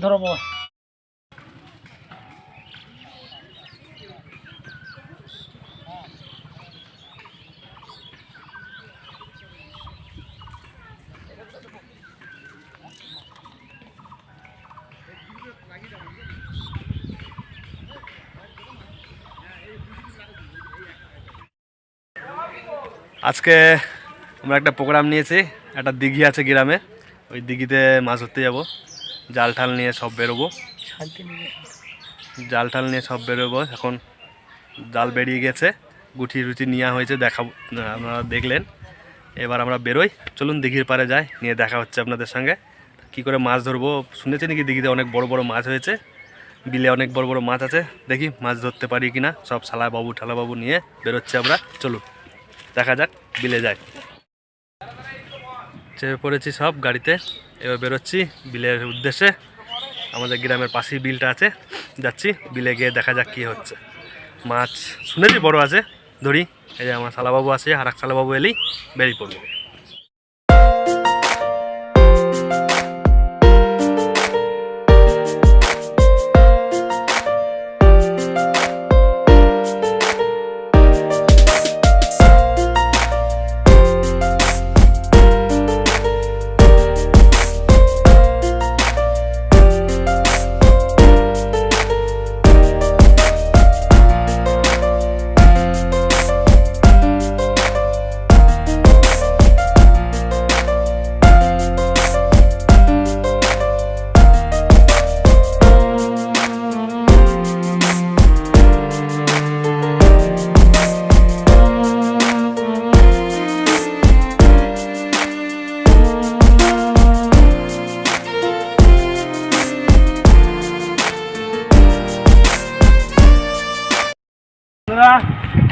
ধরো বাবা। আজকে আমরা একটা প্রোগ্রাম নিয়েছি, একটা দিঘি আছে গ্রামে, ওই দিঘিতে মাছ ধরতে যাব। জাল ঠাল নিয়ে সব বেরোবো, এখন জাল বেরিয়ে গেছে, গুটি রুটি নেওয়া হয়েছে, দেখাবো, আপনারা দেখলেন। এবার আমরা বেরোই, চলুন দিঘির পাড়ে যাই, নিয়ে দেখা হচ্ছে আপনাদের সঙ্গে। কি করে মাছ ধরবো শুনেছি নাকি দিঘিতে অনেক বড় বড় মাছ হয়েছে, বিলে অনেক বড় বড় মাছ আছে, দেখি মাছ ধরতে পারি কিনা। সব শালাবাবু ঠালাবাবু নিয়ে বেরোচ্ছে আমরা, চলুন দেখা যাক, বিলে যাই। চেপে পড়েছি সব গাড়িতে, এবার বেরোচ্ছি বিলের উদ্দেশ্যে। আমাদের গ্রামের পাশেই বিলটা আছে, যাচ্ছি বিলে গিয়ে দেখা যাক কী হচ্ছে। মাছ শুনেছি বড় আছে, ধরি। এই যে আমার শালাবাবু আছে, আর এক শালাবাবু এলেই বেরিয়ে পড়বো।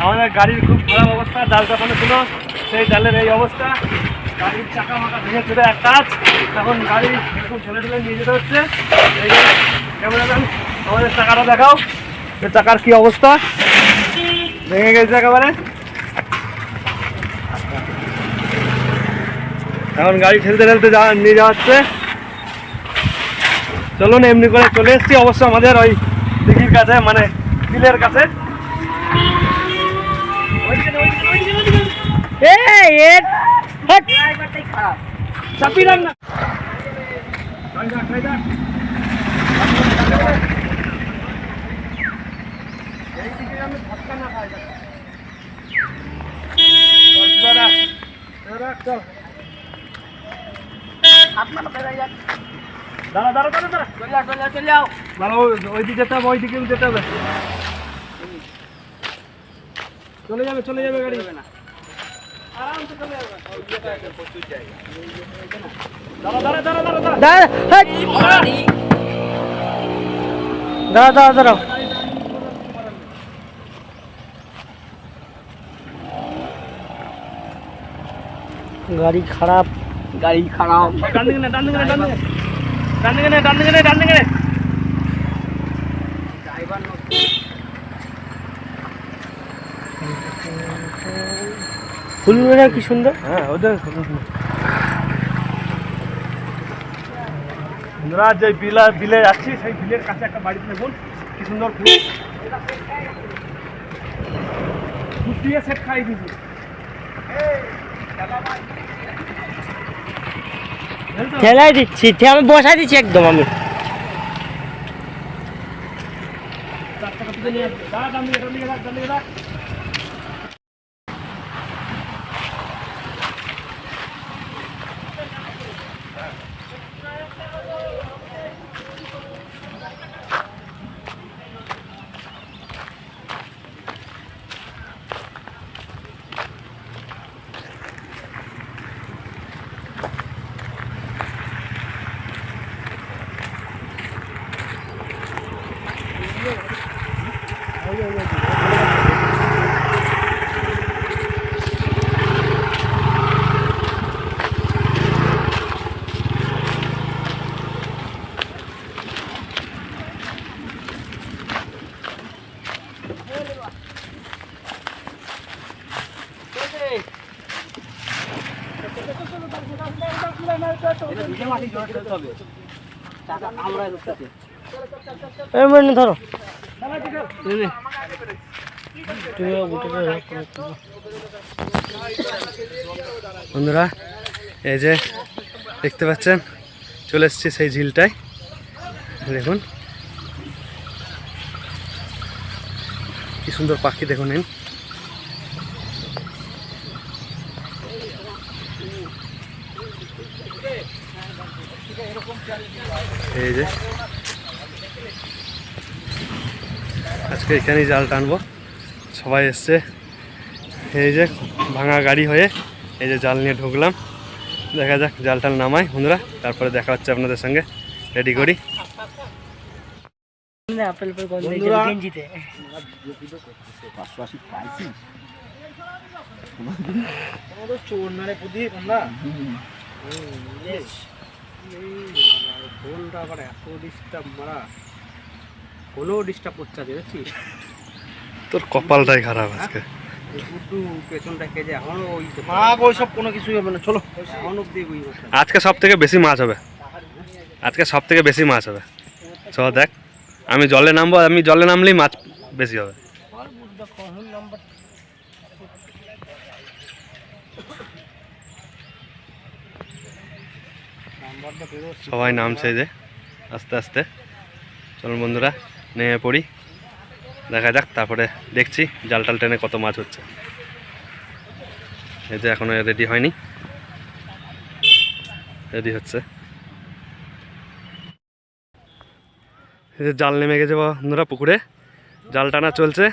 আমাদের গাড়ির খুব খারাপ অবস্থা, জাল চাপানো ছিল, সেই জালের এই অবস্থা। গাড়ির চাকা মাকা ভেঙে চলে এক কাজ, এখন গাড়ি এরকম ঠেলে ঠেলে নিয়ে যেতে হচ্ছে। এই যে ক্যামেরাম্যান, আমাদের চাকাটা দেখাও, যে চাকার কি অবস্থা, ভেঙে গেছে একেবারে। এখন গাড়ি ঠেলতে ঠেলতে নিয়ে যাওয়া হচ্ছে। চলুন, এমনি করে চলে এসেছি অবশ্য আমাদের ওই দিঘির কাছে, মানে বিলের কাছে। চাপি রাখ না, ওইদিকে যেতে হবে, ওইদিকে যেতে হবে। চলে যাবে, চলে যাবে গাড়ি, আরামসে চলে যাবে। দাঁড়াও, গাড়ি খারাপ, ডান দিকে নে। ফুলগুলো কি সুন্দর, হ্যাঁ ওদের বন্ধুরা, যে বিলে যাচ্ছি সেই বিলের কাছে একটা বাড়িতে দেখুন কি সুন্দর ফুল, দিয়ে সেট খাই দিয়েছি। ঠেলাই দিচ্ছি, আমি বসাই দিচ্ছি একদম। আমি ধরো বন্ধুরা, এই যে দেখতে পাচ্ছেন চলে এসেছি সেই ঝিলটায়। দেখুন কি সুন্দর পাখি, দেখুন এই যে আজকে এখানেই জাল টানবো, সবাই এসছে। এই যে ভাঙা গাড়ি হয়ে এই যে জাল নিয়ে ঢুকলাম, দেখা যাক জাল টাল নামাই বন্ধুরা, তারপরে দেখা হচ্ছে আপনাদের সঙ্গে। রেডি করি ফোনটা আবার এত ডিস্টার্ব মারা, কোনো ডিস্টার্ব করছে দেখছিস? তোর কপালটাই খারাপ আজকে। পেছনটা খেয়ে যায় এখনো ওইসব কোনো কিছুই হবে না, চলো এখন অব্দি আজকে সব থেকে বেশি মাছ হবে, আজকে সব থেকে বেশি মাছ হবে। চল দেখ, আমি জলে নামবো, আমি জলে নামলেই মাছ বেশি হবে। সবাই নামছে যে আস্তে আস্তে। চলুন বন্ধুরা নেমে পড়ি, দেখা যাক, তারপরে দেখছি জাল টাল টেনে কত মাছ হচ্ছে। এই যে এখনো রেডি হয়নি, রেডি হচ্ছে। এই যে জাল নেমে গেছে বন্ধুরা, পুকুরে জাল টানা চলছে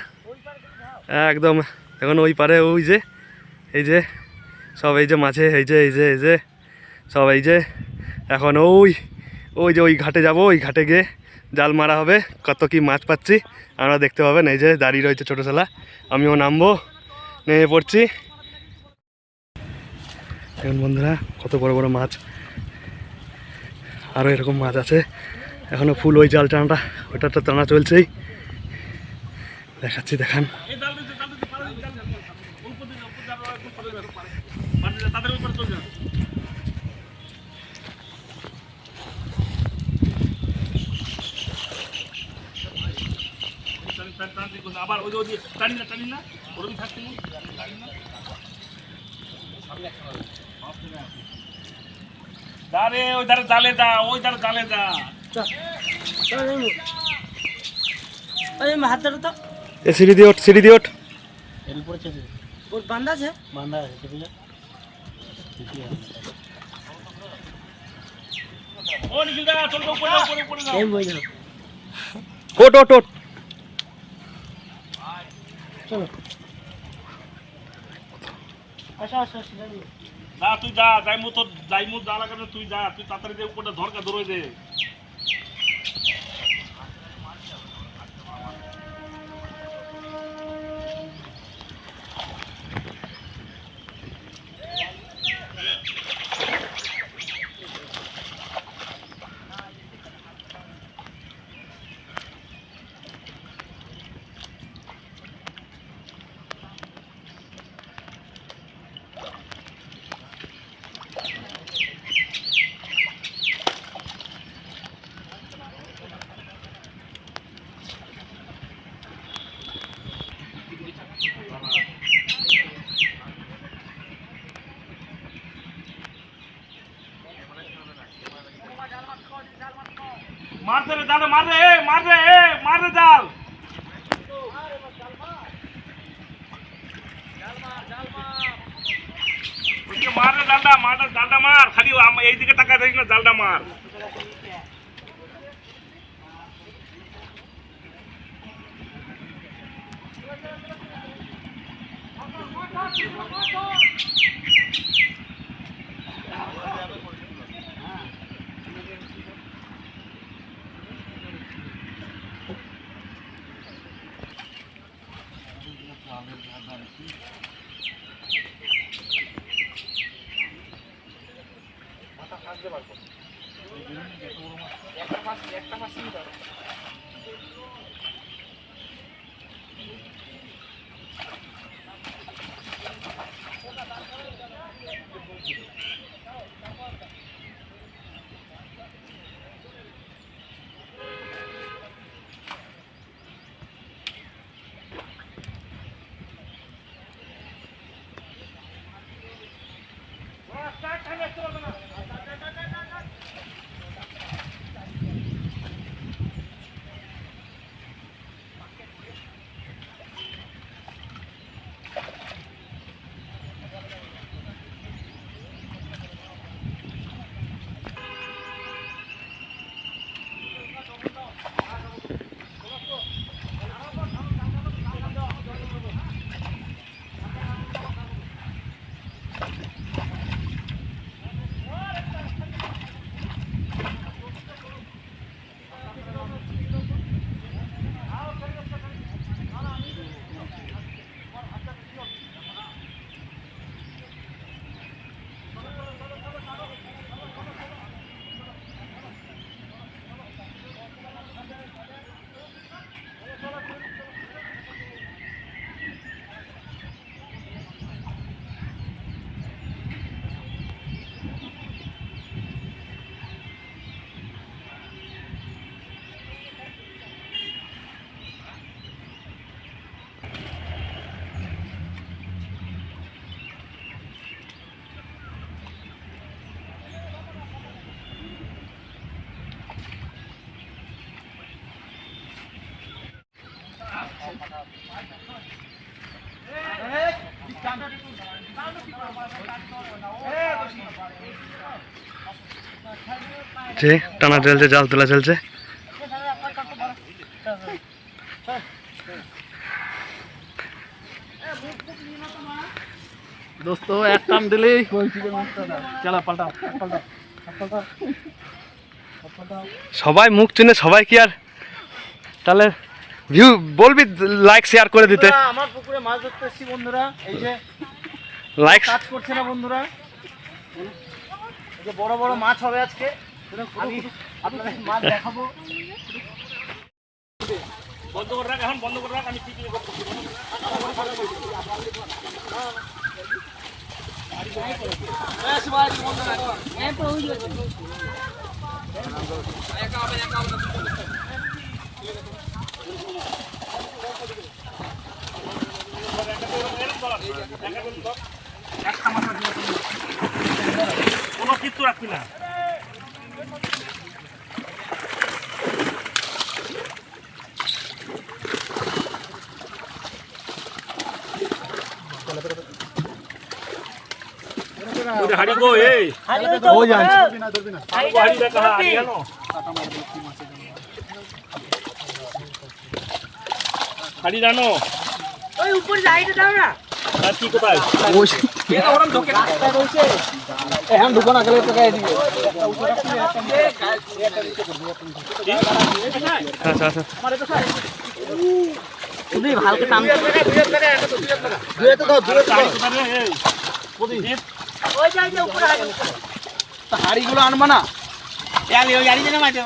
একদম। এখন ওই পারে ওই যে এই যে সব এই যে মাছে এই যে এই যে এই যে সব এই যে এখন ওই ওই যে ওই ঘাটে যাব, ওই ঘাটে গিয়ে জাল মারা হবে, কত কি মাছ পাচ্ছি আমরা দেখতে পাবেন। এই যে দাঁড়িয়ে রয়েছে ছোটো ছেলা, আমিও নামবো, নেমে পড়ছি। এখন বন্ধুরা কত বড় বড় মাছ, আরও এরকম মাছ আছে এখনো। ফুল ওই জাল টানাটা ওটা তো টানা চলছেই, দেখাচ্ছি দেখান। আবার ওই যে টানি না ওরকম থাকতে দাঁড়ে ওই ধারে জালে যা, ওই ধারে জালে যা। হাত ধরো তো, সিঁড়ি দিয়ে ওঠ, সিঁড়ি দিয়ে ওঠ। এর উপরে চেপে ওর বান্ধা আছে, বান্ধা আছে, চেপে যা। ও নিখিল দা চল উপরে উপরে উপরে যাও। এই বই যাও, ওঠ ওঠ ওঠ। চলো আসো আসো আসো। যা তুই যা, যাইমু তোর যাইমু যা লাগানো তুই যা, তুই তাড়াতাড়ি যে উপরটা ধরকা ধরে দে। মারতে রে জালে, মার রে, মার রে, মার রে জাল। মার রে জালটা, মার রে জালটা মার, খালি এইদিকে তাকায় থাকিস না, জালটা মার। যে টানা চলছে, জাল তোলা চলছে। দোস্ত এক টান দিলেই চলা পাল্টা। সবাই মুখ চিনে, সবাই কি আর তাহলে ভিউ বলবি লাইক শেয়ার করে দিতে। আমার পুকুরে মাছ ধরতে এসেছি বন্ধুরা, এই যে লাইক কাজ করছে না বন্ধুরা, এই যে বড় বড় মাছ হবে আজকে, আমি আপনাদের মাছ দেখাবো। বন্ধ করে রাখ, এখন বন্ধ করে রাখ, আমি ঠিক করতেছি। কোনো কিচ্ছু রাখবি না। हाड़ी को ए हो जाए हाड़ी का कहा हाड़ी है नो हाड़ी जानो ওই উপর লাইট দাও না আর কি কোথায় এটা ওরম ঢোকে রাস্তা রইছে এখন ঢুকো না গেলে তো গায়ে দিবে আচ্ছা আচ্ছা তুমি ভালকে টান দুয়ে তো দাও দুয়ে তো দাও ওই যাই যে উপরে হাড়ি তো হাড়িগুলো আনবা না চালি ওই হাড়ি দেনা মাঠে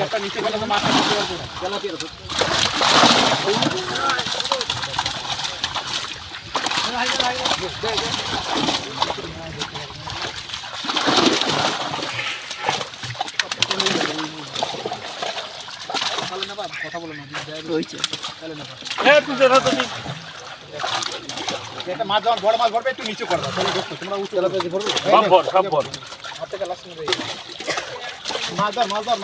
একটা নিচে গেলে তো মাথা নিচে যাবে চলা কি রকম কথা বলো না রইছে চলে না এ তুই দেখা তো এটা মাছ যখন বড় মাছ ভরবে একটু নিচে করবা তাহলে দেখো তোমরা উঠে চলে পেয়ে ভরবে সব ভর হাত থেকে লাস্ট নেবে মাছ ধর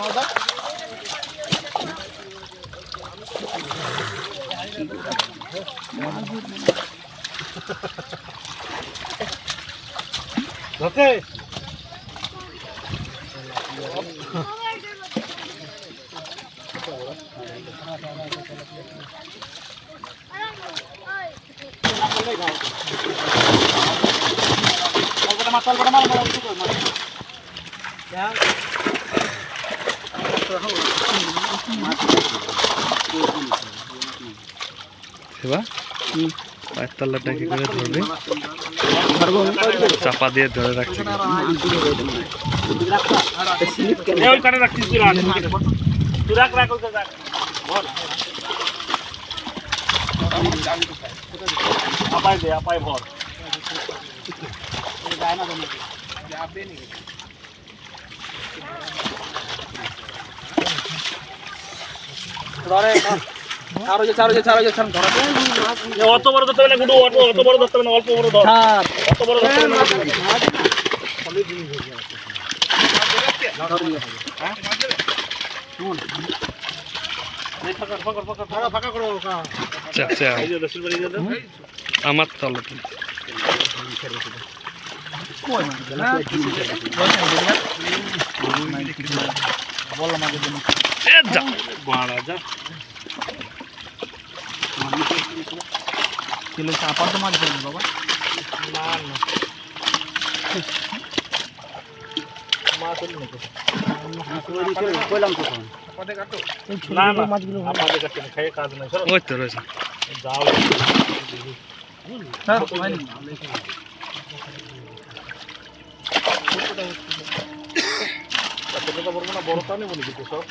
ধরতে সেবা পায়ের তলাটা কি করে ধরবে চাপা দিয়ে ধরে রাখছি এ ওই কানে রাখছিস তুই রাখ ওকে রাখ ভর আপায় ভর অত বড় ধরতে হবে না, অত বড় ধরতে হবে না, অল্প বড় ধর, অত বড় ধরতে হবে না। ফাঁকা করো আচ্ছা এই যে দশের বাড়ি যাবে আমার তলাটা যা বাড়া যা কিলো চাপা তো মাছ ধরবে বাবা না না মাছ হলো না কইলাম তখন না মাছগুলো আমাদের কাছে খাই কাজ নাই সর ওই তো রয়েছে যাও স্যার ছোটটা বড় না বড়টা নেই বলি দিতে সব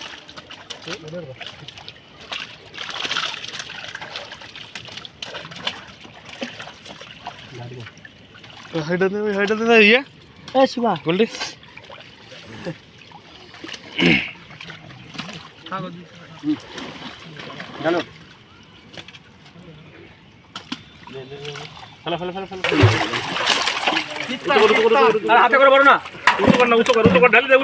হাইটা দে ইয়ে এ শিবা গোল্ডি জানো ফেলা হাতে করে বড় না উঁচু কর ঢালি দে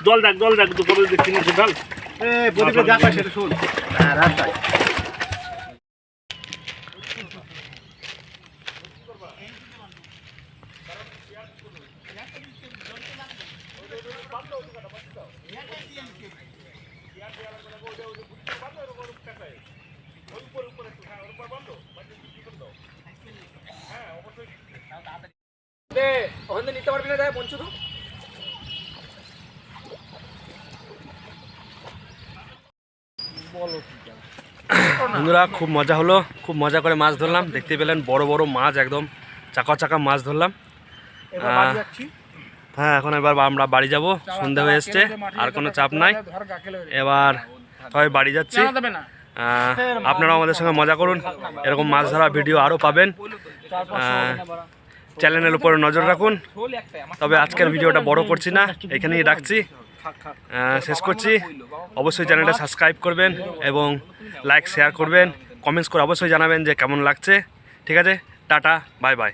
জল দেখ তো পরে দেখছি না ঢাল এ বডিতে যা পায় সেটা শুন রাস্তায় বন্ধুরা খুব মজা হলো, খুব মজা করে মাছ ধরলাম। দেখতে পেলেন বড় বড় মাছ, একদম চাকা চাকা মাছ ধরলাম। এবার বাড়ি যাচ্ছি। হ্যাঁ, এখন এবার আমরা বাড়ি যাব, সন্ধ্যা হয়ে এসছে, আর কোনো চাপ নাই। এবার সবাই বাড়ি যাচ্ছি। আপনারাও আমাদের সঙ্গে মজা করুন, এরকম মাছ ধরা ভিডিও আরও পাবেন। চ্যানেলের উপরে নজর রাখুন। তবে আজকের ভিডিওটা বড় করছি না, এখানেই রাখছি, শেষ করছি। অবশ্যই চ্যানেলটা সাবস্ক্রাইব করবেন এবং লাইক শেয়ার করবেন, কমেন্টস করে অবশ্যই জানাবেন যে কেমন লাগছে। ঠিক আছে, টাটা, বাই বাই।